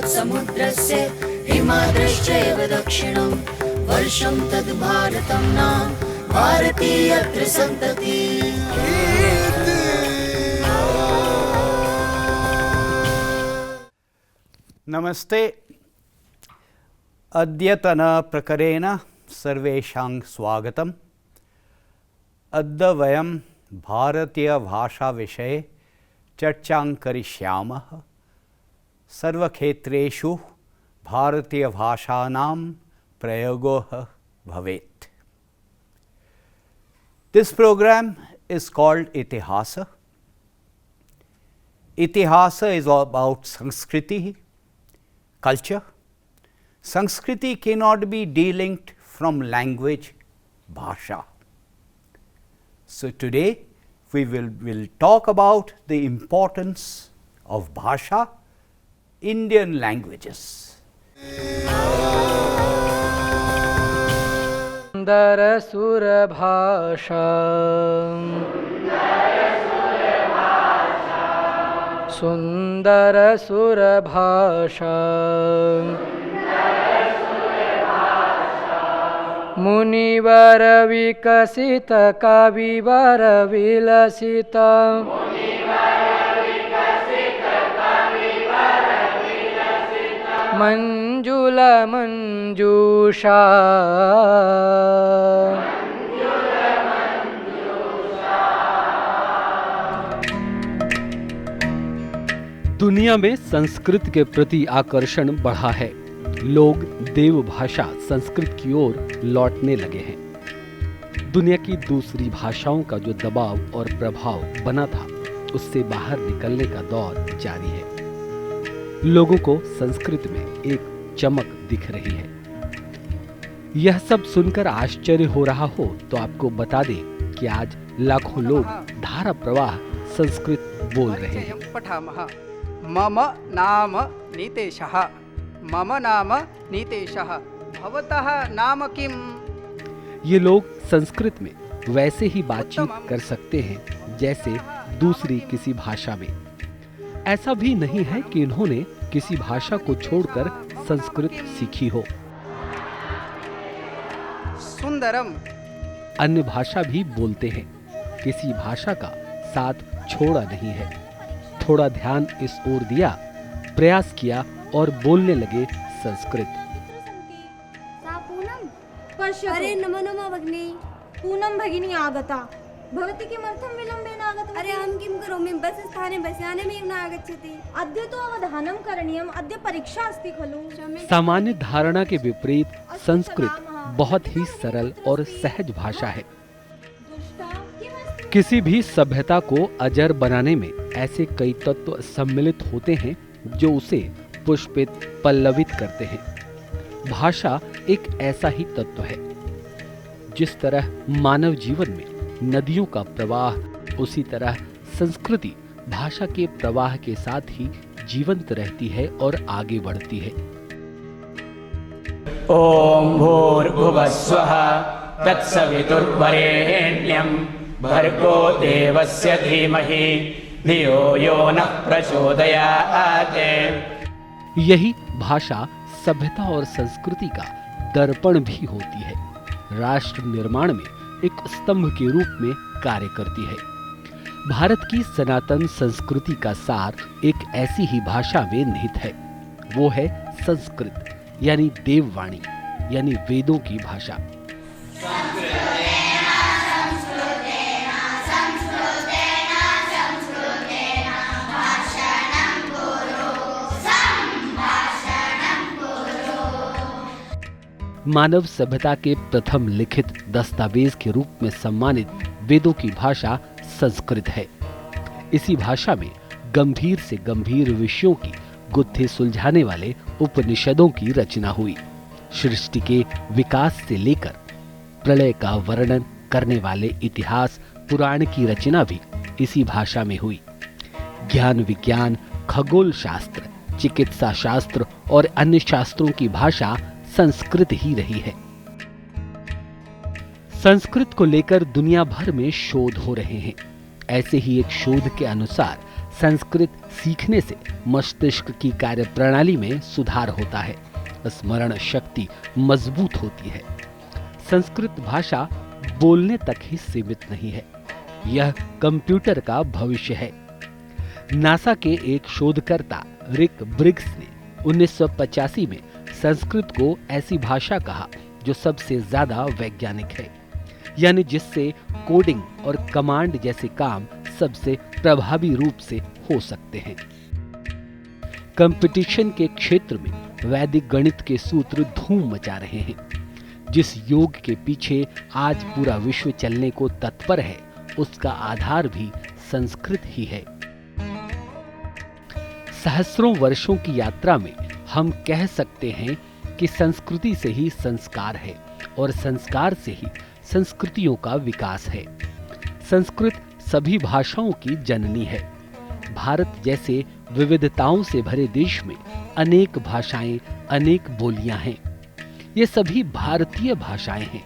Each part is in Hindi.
समुद्रस्य हिमाद्रश्चैव दक्षिणं वर्षं तद् भारतं नाम भारतीयत्र सन्तति। नमस्ते। अद्यतन प्रकरेण सर्वेषां स्वागतम्। अद्य वयं भारतीयभाषाविषये चर्चां करिष्यामः। सर्वक्षेत्रेषु भारतीयभाषाणां प्रयोगः भवेत्। This program is called Itihasa. Itihasa is about Sanskriti, culture. Sanskriti cannot be delinked from language, bhasha. So today we will talk about the importance of bhasha, Indian languages. सुंदर सुर भाषा, सुंदर सुर भाषा, मुनिवर विकसित कविवर विलसित, मंजुल मंजूषा, दुनिया में संस्कृत के प्रति आकर्षण बढ़ा है। लोग देव भाषा संस्कृत की ओर लौटने लगे हैं। दुनिया की दूसरी भाषाओं का जो दबाव और प्रभाव बना था, उससे बाहर निकलने का दौर जारी है। लोगों को संस्कृत में एक चमक दिख रही है। यह सब सुनकर आश्चर्य हो रहा हो तो आपको बता दें कि आज लाखों लोग धारा प्रवाह संस्कृत बोल रहे हैं। मम नाम नीतेशः, मम नाम नीतेशः, भवतः नाम किम? ये लोग संस्कृत में वैसे ही बातचीत कर सकते हैं जैसे दूसरी किसी भाषा में। ऐसा भी नहीं है कि इन्होंने किसी भाषा को छोड़कर संस्कृत सीखी हो। सुंदरम अन्य भाषा भी बोलते हैं, किसी भाषा का साथ छोड़ा नहीं है। थोड़ा ध्यान इस ओर दिया, प्रयास किया और बोलने लगे संस्कृत। अरे नमो नमः भगिनी। पूनम भगिनी आगता। भवती किमर्थं विलम्बेन आगता? अरे अहं किं करोमि, बस् स्थाने बसयानमेव न आगच्छति। अद्य तु अवधानं करणीयम्, अद्य परीक्षा अस्ति खलु। सामान्य धारणा के विपरीत संस्कृत बहुत ही सरल और सहज भाषा है। किसी भी सभ्यता को अजर बनाने में ऐसे कई तत्व सम्मिलित होते हैं जो उसे पुष्पित पल्लवित करते हैं। भाषा एक ऐसा ही तत्व है। जिस तरह मानव जीवन में नदियों का प्रवाह, उसी तरह संस्कृति भाषा के प्रवाह के साथ ही जीवंत रहती है और आगे बढ़ती है। ओम भूर्भुवस्वः तत्सवितुर्वरेण्यं भर्गो देवस्य धीमहि धियो यो नः प्रचोदयात्। यही भाषा सभ्यता और संस्कृति का दर्पण भी होती है। राष्ट्र निर्माण में एक स्तंभ के रूप में कार्य करती है। भारत की सनातन संस्कृति का सार एक ऐसी ही भाषा में निहित है। वो है संस्कृत, यानी देववाणी, यानी वेदों की भाषा। मानव सभ्यता के प्रथम लिखित दस्तावेज के रूप में सम्मानित वेदों की भाषा संस्कृत है। इसी भाषा में गंभीर से गंभीर विषयों की गुत्थी सुलझाने वाले उपनिषदों की रचना हुई। सृष्टि के विकास से लेकर प्रलय का वर्णन करने वाले इतिहास पुराण की रचना भी इसी भाषा में हुई। ज्ञान विज्ञान, खगोल शास्त्र, चिकित्सा शास्त्र और अन्य शास्त्रों की भाषा संस्कृत ही रही है। संस्कृत को लेकर दुनिया भर में शोध हो रहे हैं। ऐसे ही एक शोध के अनुसार संस्कृत सीखने से मस्तिष्क की कार्यप्रणाली में सुधार होता है, स्मरण शक्ति मजबूत होती है। संस्कृत भाषा बोलने तक ही सीमित नहीं है, यह कंप्यूटर का भविष्य है। नासा के एक शोधकर्ता रिक ब्रिग्स ने 1985 में संस्कृत को ऐसी भाषा कहा जो सबसे ज्यादा वैज्ञानिक है, यानी जिससे कोडिंग और कमांड जैसे काम सबसे प्रभावी रूप से हो सकते हैं। कंपटीशन के क्षेत्र में वैदिक गणित के सूत्र धूम मचा रहे हैं। जिस योग के पीछे आज पूरा विश्व चलने को तत्पर है, उसका आधार भी संस्कृत ही है। सहस्रों वर्षों की यात्रा में हम कह सकते हैं कि संस्कृति से ही संस्कार है और संस्कार से ही संस्कृतियों का विकास है। संस्कृत सभी भाषाओं की जननी है। भारत जैसे विविधताओं से भरे देश में अनेक भाषाएं, अनेक बोलियां हैं। ये सभी भारतीय भाषाएं हैं।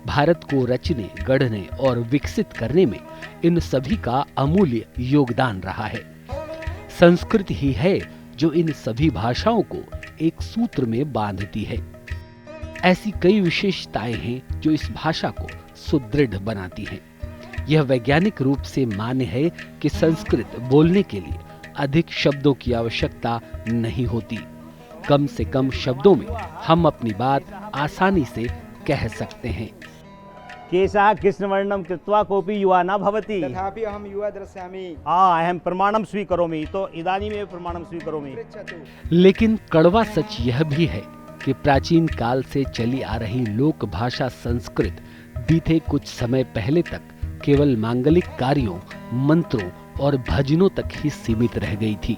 भारत को रचने, गढ़ने और विकसित करने में इन सभी का अमूल्य योगदान रहा है। संस्कृत ही है जो इन सभी भाषाओं को एक सूत्र में बांधती है। ऐसी कई विशेषताएं हैं जो इस भाषा को सुदृढ़ बनाती हैं। यह वैज्ञानिक रूप से मान्य है कि संस्कृत बोलने के लिए अधिक शब्दों की आवश्यकता नहीं होती। कम से कम शब्दों में हम अपनी बात आसानी से कह सकते हैं। केशः कृष्णवर्णं कृत्वा कोऽपि युवा न भवति तथापि अहं युवा दृश्यामि। अहं प्रमाणं स्वीकरोमि, तो इदानीमेव प्रमाणं स्वीकरोमि। लेकिन कड़वा सच यह भी है कि प्राचीन काल से चली आ रही लोक भाषा संस्कृत बीते कुछ समय पहले तक केवल मांगलिक कार्यों, मंत्रों और भजनों तक ही सीमित रह गई थी।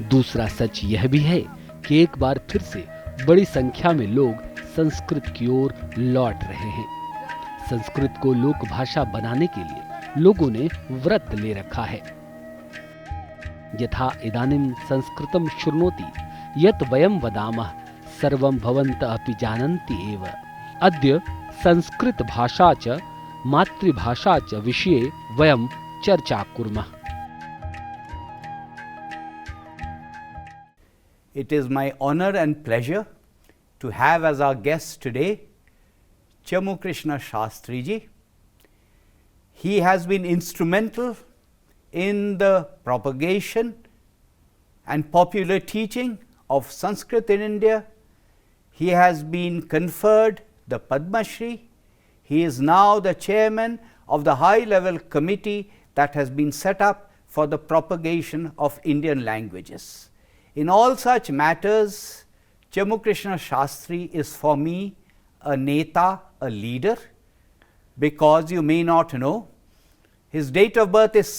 दूसरा सच यह भी है कि एक बार फिर से बड़ी संख्या में लोग संस्कृत की ओर लौट रहे हैं। संस्कृत को लोक भाषा बनाने के लिए लोगों ने व्रत ले रखा है। यथा इदानीं संस्कृतं शृणोति यत् वयं वदामः सर्वं भवन्तः अपि जानन्ति एव। अद्य संस्कृत भाषा च मातृभाषा च विषये वयं चर्चा कुर्मः। It is my honor and pleasure to have as our guest today Chamu Krishna Shastri ji. He has been instrumental in the propagation and popular teaching of Sanskrit in India. He has been conferred the Padma Shri. He is now the chairman of the high-level committee that has been set up for the propagation of Indian languages. In all such matters, Chamu Krishna Shastri is for me a neta, a leader, because you may not know, his date of birth is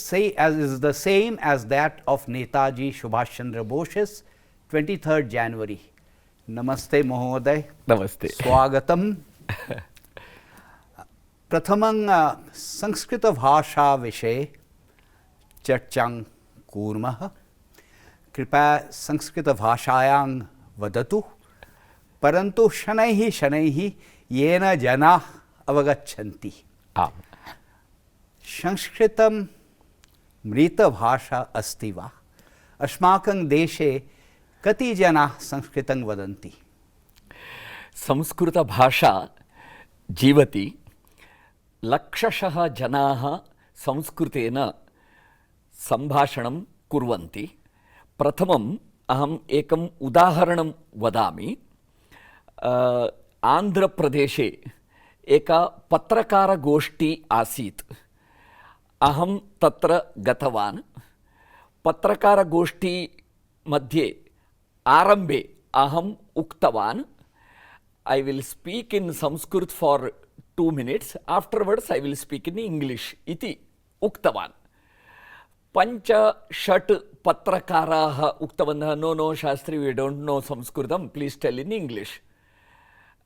the same as that of Netaji Subhash Chandra Bose's 23rd January. Namaste Mohoday. Namaste. Swagatam. प्रथमं संस्कृत भाषा विषये चर्चां कुर्मः। कृपया संस्कृत भाषायां वदतु, परन्तु शनैः शनैः येन जनाः अवगच्छन्ति। संस्कृतं मृतभाषा अस्ति वा? अस्माकं देशे कति जनाः संस्कृतं वदन्ति? संस्कृत भाषा जीवति। लक्षशः जनाः संस्कृतेन सम्भाषणं कुर्वन्ति। प्रथमम् अहम् एकम् उदाहरणं वदामि। आन्ध्रप्रदेशे एका पत्रकारगोष्ठी आसीत्। अहं तत्र गतवान्। पत्रकारगोष्ठी मध्ये आरम्भे अहम् उक्तवान्, I will speak in Sanskrit for 2 minutes, afterwards I will speak in English इति उक्तवान्। 5-6 पत्रकाराः उक्तवन्तः, no Shastri, we don't know Sanskritam, please tell in English.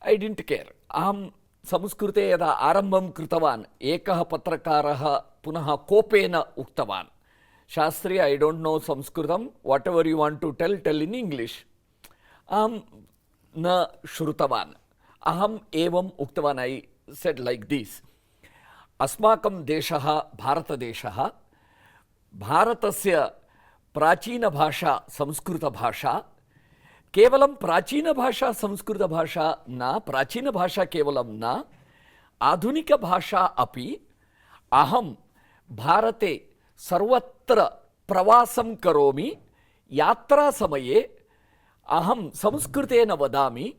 I didn't care. अहं संस्कृते यदा आरम्भं कृतवान्, एकः पत्रकारः पुनः कोपेन उक्तवान्, Shastri, I don't know Sanskritam, whatever you want to tell, tell in English. अहं न श्रुतवान्। अहम् एवम् उक्तवान्, I said like this, अस्माकं देशः भारतदेशः भारतस्य प्राचीनभाषा संस्कृतभाषा, केवलं प्राचीनभाषा संस्कृतभाषा न, प्राचीनभाषा केवलं न, आधुनिकभाषा अपि। अहं भारते सर्वत्र प्रवासं करोमि, यात्रासमये अहं संस्कृतेन वदामि।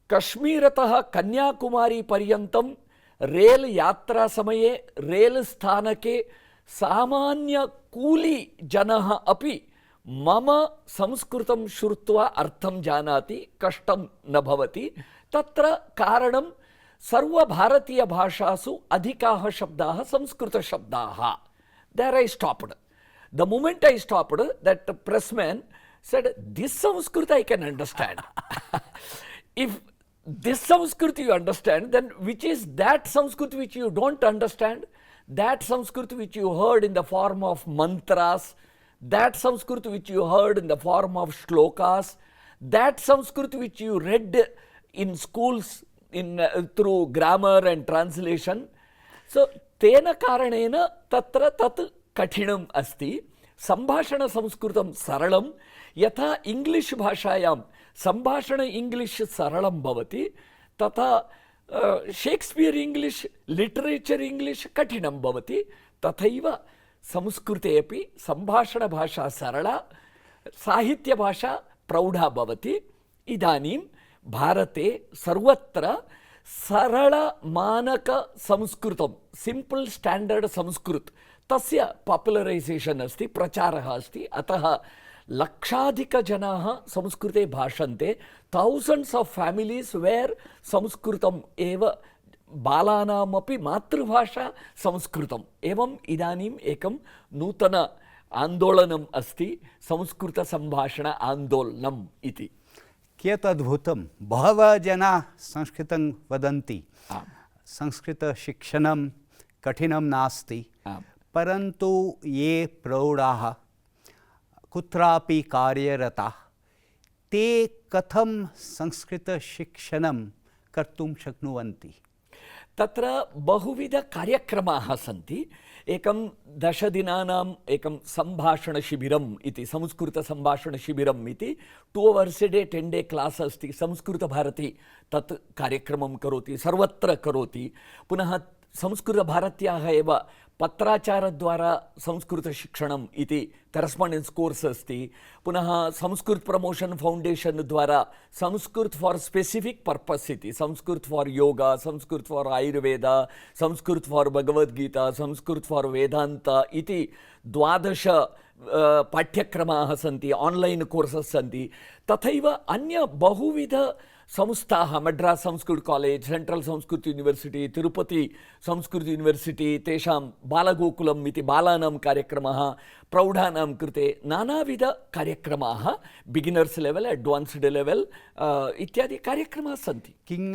कश्मीरतः कन्याकुमारी पर्यन्तं रेल यात्रा समये रेल स्थानके सामान्य कूली जनः अपि मम संस्कृतं श्रुत्वा अर्थं जानाति, कष्टं न भवति। तत्र कारणं सर्वभारतीयभाषासु अधिकाः शब्दाः संस्कृतशब्दाः। There I stopped. The moment I stopped, that pressman said, "This Sanskrit I can understand." If this Sanskrit you understand, then which is that Sanskrit which you don't understand? That Sanskrit which you heard in the form of mantras, that Sanskrit which you heard in the form of shlokas, that Sanskrit which you read in schools through grammar and translation. So, तेन कारणेन तत्र तत् कठिनम् अस्ति। संभाषण संस्कृतं सरलं, यथा इंग्लिश भाषायां संभाषण इंग्लिश सरलं भवति, तथा शेक्स्पियर इंग्लिश, लिटरेचर इंग्लिश कठिनं भवति। तथैव संस्कृते अपि संभाषण भाषा सरला, साहित्य भाषा प्रौढा भवति। इदानीं भारते सर्वत्र सरल मानक संस्कृतं, सिंपल स्टैंडर्ड संस्कृत, तस्य पॉपुलराइजेशन अस्ति, प्रचारः अस्ति। अतः लक्षाधिक जनाः संस्कृते भाषन्ते। thousands of families where संस्कृतम् एव, बालानामपि मातृभाषा संस्कृतम्। एवम् इदानीम् एकं नूतन आन्दोलनम् अस्ति, संस्कृत संभाषण आन्दोलनम् इति। कियत् अद्भुतं। बहवः जनाः संस्कृतं वदन्ति, संस्कृतशिक्षणं कठिनं नास्ति, परन्तु ये प्रौढाः कुत्रापि कार्यरताः ते कथं संस्कृतशिक्षणं कर्तुं शक्नुवन्ति? तत्र बहुविध कार्यक्रमाः सन्ति। एकं 10 दिनानाम् एकं सम्भाषणशिबिरम् इति, संस्कृतसम्भाषणशिबिरम् इति, 2 hours a day 10 day class अस्ति। संस्कृतभारती तत् कार्यक्रमं करोति, सर्वत्र करोति। पुनः संस्कृतभारत्याः एव पत्राचारद्वारा संस्कृतशिक्षणम् इति करेस्पाण्डेन्स् कोर्स् अस्ति। पुनः संस्कृत प्रमोशन फाउंडेशन द्वारा संस्कृत फॉर स्पेसिफिक पर्पस इति, Sanskrit for yoga, Sanskrit for Ayurveda, Sanskrit for Bhagavad Gita, Sanskrit for Vedanta इति 12 पाठ्यक्रमाः सन्ति, ऑनलाइन कोर्सेस् सन्ति। तथैव अन्य बहुविध संस्थाः, Madras Sanskrit college, central Sanskrit university, Tirupati Sanskrit university, तेषां बालगोकुलम् इति बालानां कार्यक्रमः, प्रौढानां कृते नानाविध कार्यक्रमाः, बिगिनर्स लेवल, एडवांस्ड लेवल इत्यादि कार्यक्रमाः सन्ति। किं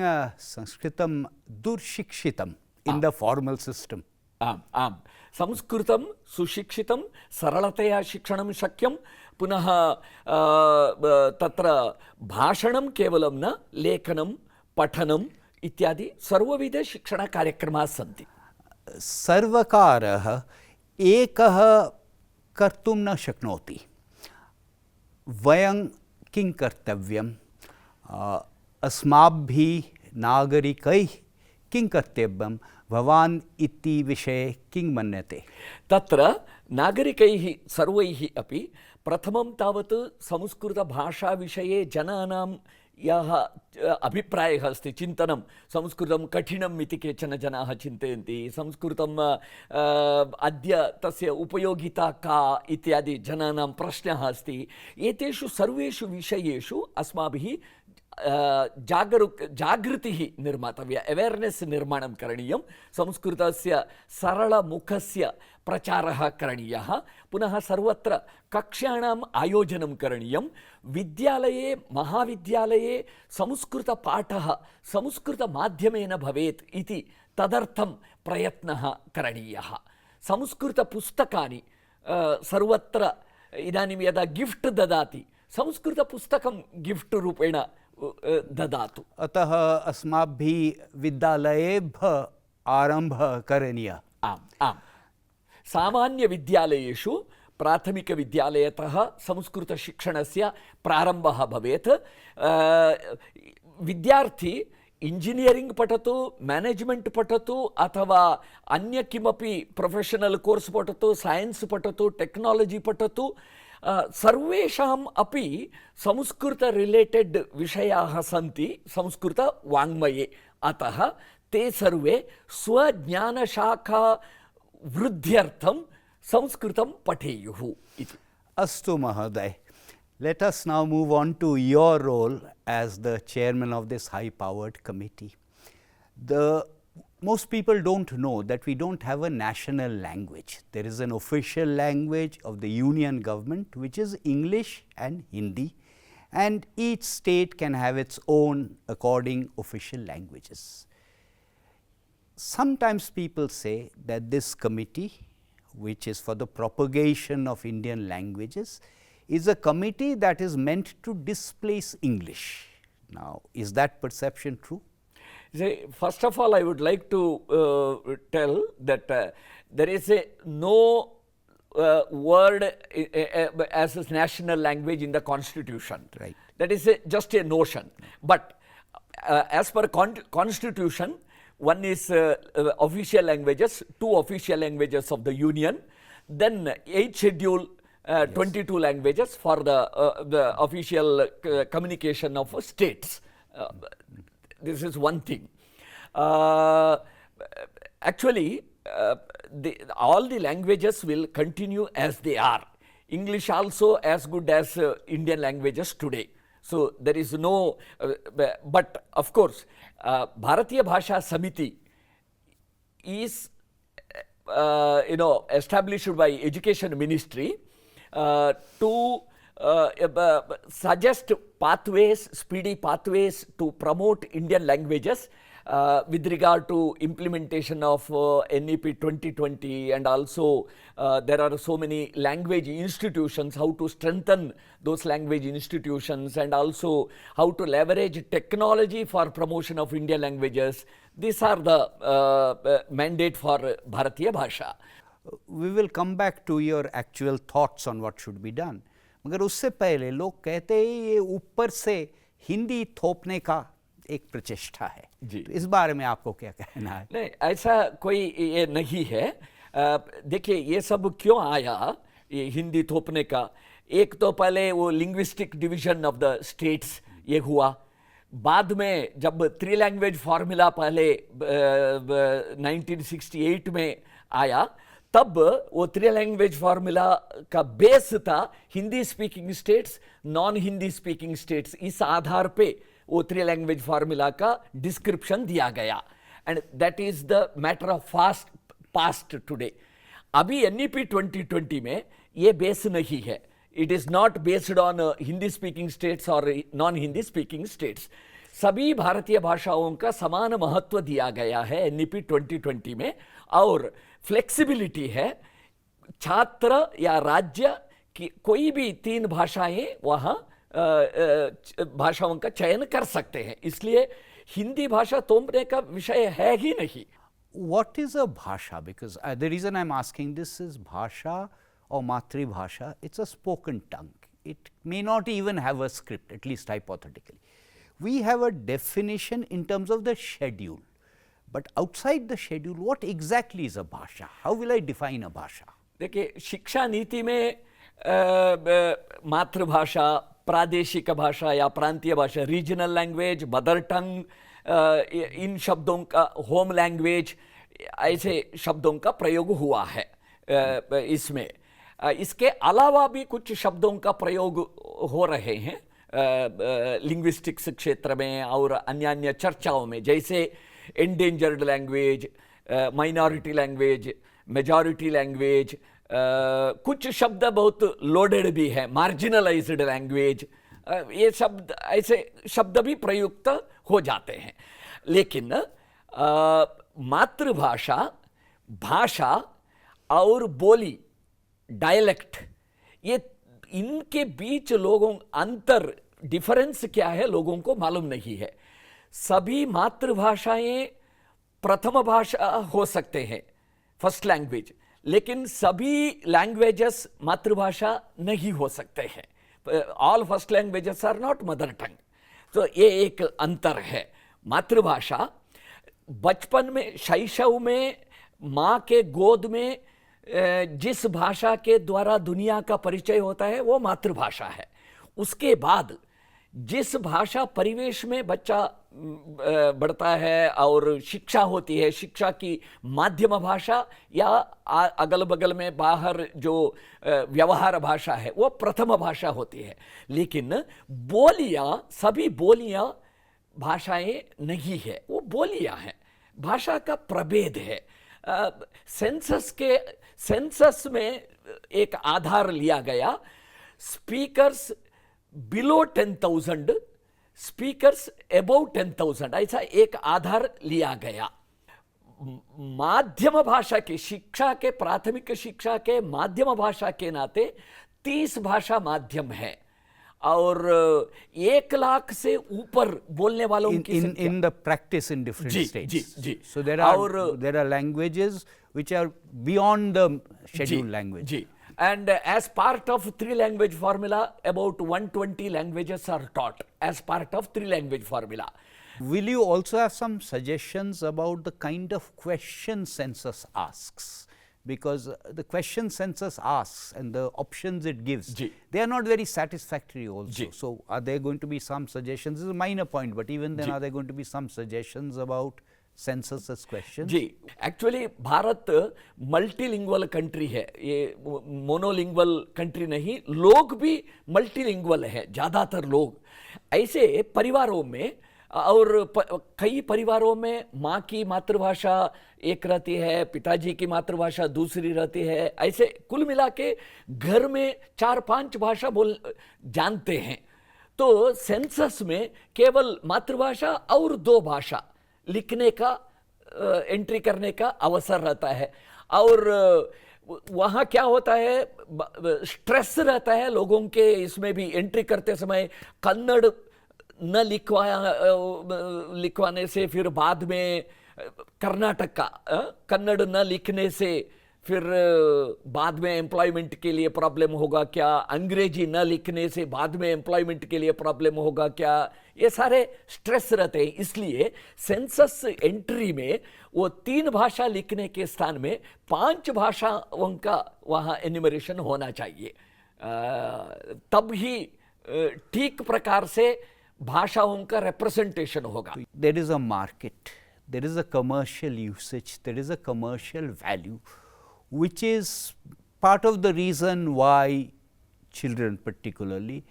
संस्कृतं दुर्शिक्षितम् इन द फॉर्मल सिस्टम? आम् आम्, संस्कृतं सुशिक्षितं, सरलतया शिक्षणं शक्यं। पुनः तत्र भाषणं केवलं न, लेखनं, पठनम् इत्यादि सर्वविध शिक्षणकार्यक्रमाः सन्ति। सर्वकारः एकः कर्तुं न शक्नोति। वयं किं कर्तव्यम्? अस्माभिः नागरिकैः किं कर्तव्यं? भवान् इति विषये किं मन्यते? तत्र नागरिकैः सर्वैः अपि प्रथमं तावत् संस्कृतभाषाविषये जनानां यः अभिप्रायः अस्ति, चिन्तनं, संस्कृतं कठिनम् इति केचन जनाः चिन्तयन्ति, संस्कृतम् अद्य तस्य उपयोगिता का इत्यादि जनानां प्रश्नः अस्ति। एतेषु सर्वेषु विषयेषु अस्माभिः जागृतिः निर्मातव्या, अवेर्नेस् निर्माणं करणीयं, संस्कृतस्य सरलमुखस्य प्रचारः करणीयः। पुनः सर्वत्र कक्ष्याणाम् आयोजनं करणीयं। विद्यालये, महाविद्यालये संस्कृतपाठः संस्कृतमाध्यमेन भवेत् इति तदर्थं प्रयत्नः करणीयः। संस्कृतपुस्तकानि सर्वत्र इदानीं यदा गिफ्ट् ददाति, संस्कृतपुस्तकं गिफ्ट् रूपेण ददातु। अतः अस्माभिः विद्यालयेभ्यः आरम्भः करणीयः। आम् आम्, सामान्यविद्यालयेषु प्राथमिकविद्यालयतः संस्कृतशिक्षणस्य प्रारम्भः भवेत्। विद्यार्थी इंजिनियरिंग पठतु, मैनेजमेंट पठतु अथवा अन्य किमपि प्रोफेशनल कोर्स पठतु, साइंस पठतु, टेक्नोलॉजी पठतु, सर्वेषाम् अपि संस्कृत रिलेटेड विषयाः सन्ति संस्कृत वाङ्मये। अतः ते सर्वे स्वज्ञानशाखा वृद्ध्यर्थं संस्कृतं पठेयुः इति। अस्तु महोदय, let us now move on to your role as the chairman of this high powered committee. Most people don't know that we don't have a national language. There is an official language of the union government which is English and Hindi, and each state can have its own according official languages. Sometimes people say that this committee, which is for the propagation of Indian languages, is a committee that is meant to displace English. Now, is that perception true? See, first of all, I would like to tell that there is no word as a national language in the constitution. Right. That is just a notion. But as per constitution, one is official languages, 2 official languages of the union, then 8 schedule 22 languages for the official communication of states. This is one thing. Actually, all the languages will continue as they are. English also as good as Indian languages today. So there is no, but of course, Bharatiya Bhasha Samiti is, established by Education Ministry to suggest pathways, speedy pathways to promote Indian languages with regard to implementation of NEP 2020, and also there are so many language institutions, how to strengthen those language institutions, and also how to leverage technology for promotion of Indian languages. These are the mandate for Bharatiya Bhasha. We will come back to your actual thoughts on what should be done. मगर उससे पहले लोग कहते हैं ये ऊपर से हिंदी थोपने का एक प्रचेष्टा है जी। तो इस बारे में आपको क्या कहना है? नहीं, ऐसा कोई ये नहीं है। देखिए, ये सब क्यों आया ये हिंदी थोपने का? एक तो पहले वो linguistic division of the states ये हुआ, बाद में जब 3 लैंग्वेज फार्मूला पहले 1968 में आया, तब वो 3 लैंग्वेज फार्मूला का बेस था Hindi speaking states, non Hindi speaking states. इस आधार पे वो 3 लैंग्वेज फार्मूला का डिस्क्रिप्शन दिया गया, and that is the matter of past today. अभी NEP 2020 में ये बेस नहीं है। It is not based on Hindi speaking states और नॉन हिंदी स्पीकिंग स्टेट्स। सभी भारतीय भाषाओं का समान महत्व दिया गया है NEP 2020 में, और फ्लेक्सिबिलिटी है। छात्र या राज्य की कोई भी 3 भाषाएं वहाँ भाषाओं का चयन कर सकते हैं, इसलिए हिंदी भाषा तोड़ने का विषय है ही नहीं। What is a bhasha? Because the reason I'm asking this is bhasha or matri-bhasha, it's a spoken tongue. It may not even have a script, at least hypothetically. We have a definition in terms of the schedule, but outside the schedule, what exactly is a bhasha? How will I define a bhasha? देखिए, शिक्षा नीति में मातृभाषा, प्रादेशिक भाषा या प्रांतीय भाषा, रीजनल लैंग्वेज, मदर टंग, इन शब्दों का, होम लैंग्वेज, ऐसे शब्दों का प्रयोग हुआ है इसमें। इसके अलावा भी कुछ शब्दों का प्रयोग हो रहे हैं लिंग्विस्टिक्स क्षेत्र में और अन्य अन्य चर्चाओं में, जैसे endangered language, minority language, majority language, कुछ शब्द बहुत लोडेड भी है, मार्जिनलाइज्ड लैंग्वेज, ये शब्द, ऐसे शब्द भी प्रयुक्त हो जाते हैं। लेकिन मातृभाषा, भाषा और बोली, डायलेक्ट, ये इनके बीच लोगों अंतर, डिफरेंस क्या है लोगों को मालूम नहीं है। सभी मातृभाषाएं प्रथम भाषा हो सकते हैं, फर्स्ट लैंग्वेज, लेकिन सभी लैंग्वेजेस मातृभाषा नहीं हो सकते हैं. All first languages are not mother tongue. तो ये एक अंतर है. मातृभाषा बचपन में, शैशव में माँ के गोद में जिस भाषा के द्वारा दुनिया का परिचय होता है वो मातृभाषा है. उसके बाद जिस भाषा परिवेश में बच्चा बढ़ता है और शिक्षा होती है, शिक्षा की माध्यम भाषा या अगल बगल में बाहर जो व्यवहार भाषा है वो प्रथम भाषा होती है. लेकिन बोलियां, सभी बोलियां भाषाएं नहीं है, वो बोलियां हैं. भाषा का प्रभेद है. सेंसस में एक आधार लिया गया, स्पीकर्स बिलो 10,000, स्पीकर्स अबव 10,000, ऐसा एक आधार लिया गया. माध्यम भाषा की शिक्षा के, प्राथमिक शिक्षा के माध्यम भाषा के नाते 30 भाषा माध्यम है और 1 लाख से ऊपर बोलने वालों की संख्या. In the practice in different जी, states. जी, जी. So there are languages which are beyond the scheduled language. जी. And as part of 3 language formula, about 120 languages are taught as part of 3 language formula. Will you also have some suggestions about the kind of question census asks? Because the question census asks and the options it gives, they are not very satisfactory also. So are there going to be some suggestions? This is a minor point, but even then are there going to be some suggestions about census as questions? जी, एक्चुअली भारत मल्टीलिंगुअल कंट्री है, ये मोनोलिंगुअल कंट्री नहीं. लोग भी मल्टीलिंगुअल है, ज़्यादातर लोग. ऐसे परिवारों में और कई परिवारों में माँ की मातृभाषा एक रहती है, पिताजी की मातृभाषा दूसरी रहती है. ऐसे कुल मिला के घर में 4-5 भाषा जानते हैं. तो सेंसस में केवल मातृभाषा और 2 भाषा लिखने का, एंट्री करने का अवसर रहता है. और वहाँ क्या होता है, स्ट्रेस रहता है लोगों के. इसमें भी एंट्री करते समय कन्नड़ न लिखवाने से फिर बाद में कर्नाटक का कन्नड़ न लिखने से फिर बाद में एम्प्लॉयमेंट के लिए प्रॉब्लम होगा क्या, अंग्रेजी न लिखने से बाद में एम्प्लॉयमेंट के लिए प्रॉब्लम होगा क्या, ये सारे स्ट्रेस रहते हैं. इसलिए सेंसस एंट्री में वो 3 भाषा लिखने के स्थान में 5 भाषाओं का वहाँ एन्यूमरेशन होना चाहिए. तब ही ठीक प्रकार से भाषाओं का रिप्रेजेंटेशन होगा. There is a market, there is a commercial usage, there is a commercial value, which is part of the reason why children particularly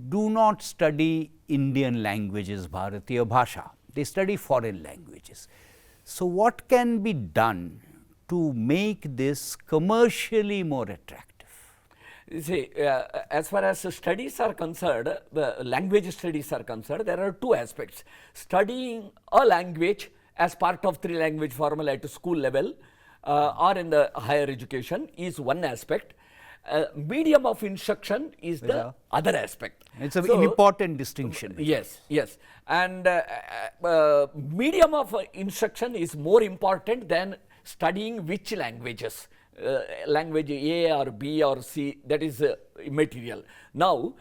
do not study Indian languages, Bharatiya Bhasha. They study foreign languages. So what can be done to make this commercially more attractive? See, as far as studies are concerned, language studies are concerned, there are 2 aspects. Studying a language as part of 3 language formula at school level or in the higher education is one aspect. Medium of instruction is the other aspect. It's an important distinction. Yes, yes. And medium of instruction is more important than studying which languages. Language A or B or C, that is immaterial. Now,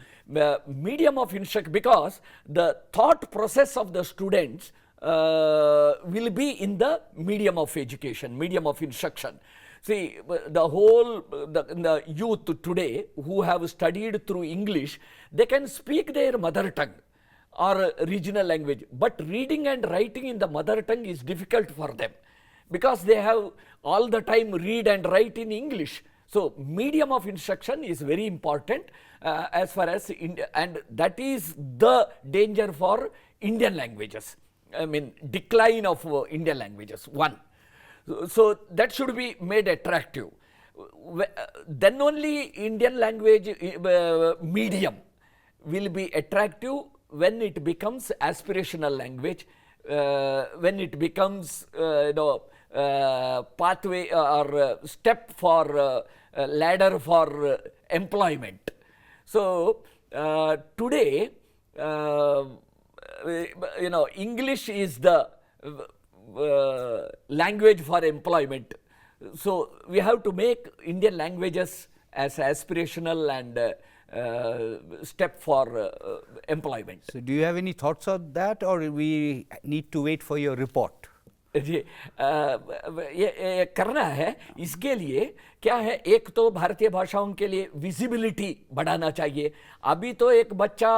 medium of instruction, because the thought process of the students will be in the medium of education, medium of instruction. See, the whole the youth today who have studied through English, they can speak their mother tongue or regional language, but reading and writing in the mother tongue is difficult for them, because they have all the time read and write in English. So medium of instruction is very important as far as and that is the danger for Indian languages. I mean, decline of Indian languages, one. So that should be made attractive. Then only Indian language medium will be attractive when it becomes aspirational language, when it becomes pathway or step for ladder for employment. So today, English is the language for employment. So we have to make Indian languages as aspirational and step for employment. So do you have any thoughts on that, or we need to wait for your report? जी ये करना है। इसके लिए क्या है, एक तो भारतीय भाषाओं के लिए विजिबिलिटी बढ़ाना चाहिए। अभी तो एक बच्चा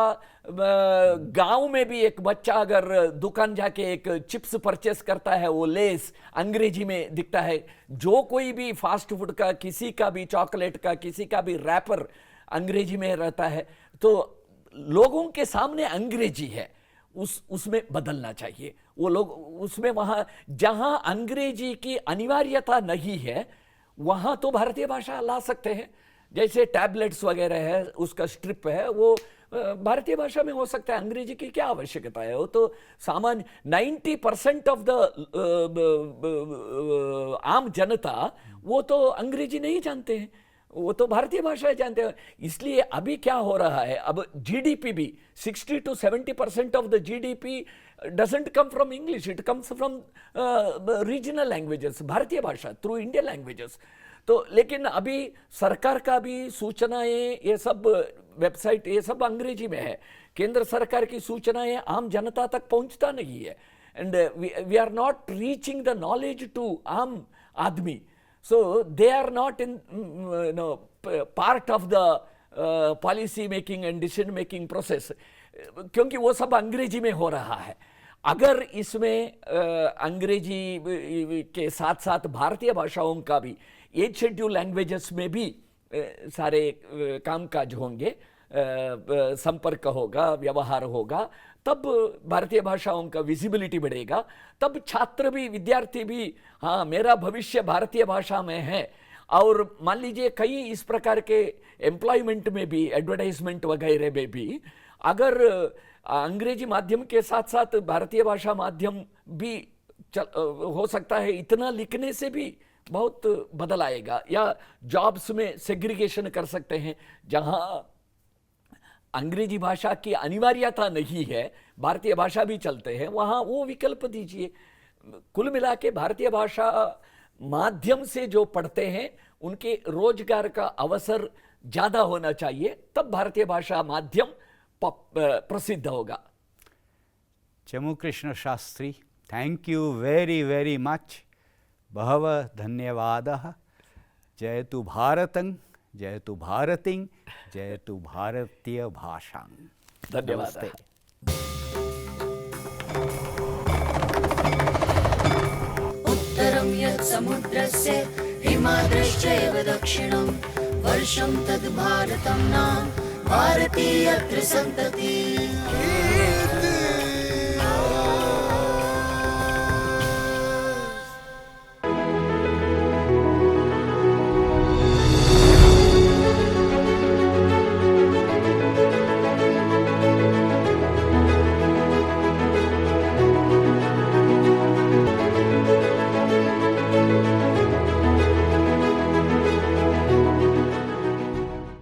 गांव में भी एक बच्चा अगर दुकान जाके एक चिप्स परचेस करता है, वो लेस अंग्रेजी में दिखता है। जो कोई भी फास्ट फूड का, किसी का भी चॉकलेट का, किसी का भी रैपर अंग्रेजी में रहता है, तो लोगों के सामने अंग्रेजी है, उसमें बदलना चाहिए। वो लोग उसमें, वहाँ जहाँ अंग्रेजी की अनिवार्यता नहीं है वहाँ तो भारतीय भाषा ला सकते हैं। जैसे टैबलेट्स वगैरह है, उसका स्ट्रिप है, वो भारतीय भाषा में हो सकता है। अंग्रेजी की क्या आवश्यकता है? वो तो सामान्य 90% ऑफ द आम जनता वो तो अंग्रेजी नहीं जानते हैं, वो तो भारतीय भाषा जानते हैं। इसलिए अभी क्या हो रहा है, अब जीडीपी भी 60 to 70% of the GDP doesn't come from English, it comes from regional languages, भारतीय भाषा थ्रू इंडियन लैंग्वेजेस। तो लेकिन अभी सरकार का भी सूचनाएं, ये सब वेबसाइट, ये सब अंग्रेजी में है। केंद्र सरकार की सूचनाएं आम जनता तक पहुंचता नहीं है, and we are not reaching the knowledge to आम आदमी। So they are not in part of the policy making and decision making process, क्योंकि वो सब अंग्रेजी में हो रहा है। अगर इसमें अंग्रेजी के साथ साथ भारतीय भाषाओं का भी 8 शेड्यूल लैंग्वेजेस में भी सारे कामकाज होंगे, संपर्क होगा, व्यवहार होगा, तब भारतीय भाषाओं का विजिबिलिटी बढ़ेगा। तब छात्र भी, विद्यार्थी भी, हाँ मेरा भविष्य भारतीय भाषा में है। और मान लीजिए कई इस प्रकार के एम्प्लॉयमेंट में भी, एडवर्टाइजमेंट वगैरह में भी, अगर अंग्रेजी माध्यम के साथ साथ भारतीय भाषा माध्यम भी हो सकता है, इतना लिखने से भी बहुत बदल आएगा। या जॉब्स में सेग्रीगेशन कर सकते हैं, जहाँ अंग्रेजी भाषा की अनिवार्यता नहीं है, भारतीय भाषा भी चलते हैं, वहाँ वो विकल्प दीजिए। कुल मिला के भारतीय भाषा माध्यम से जो पढ़ते हैं उनके रोजगार का अवसर ज़्यादा होना चाहिए, तब भारतीय भाषा माध्यम प्रसिद्ध होगा। Chamukrishna Shastri, thank you very very much. बहवः धन्यवादः। जयतु भारतं, जयतु भारतीं, जयतु भारतीय भाषां। धन्यवाद। उत्तरं यत् समुद्रस्य हिमाद्रश्चैव दक्षिणं वर्षं तद् भारतं नाम भारतीय त्रिसन्ततिः।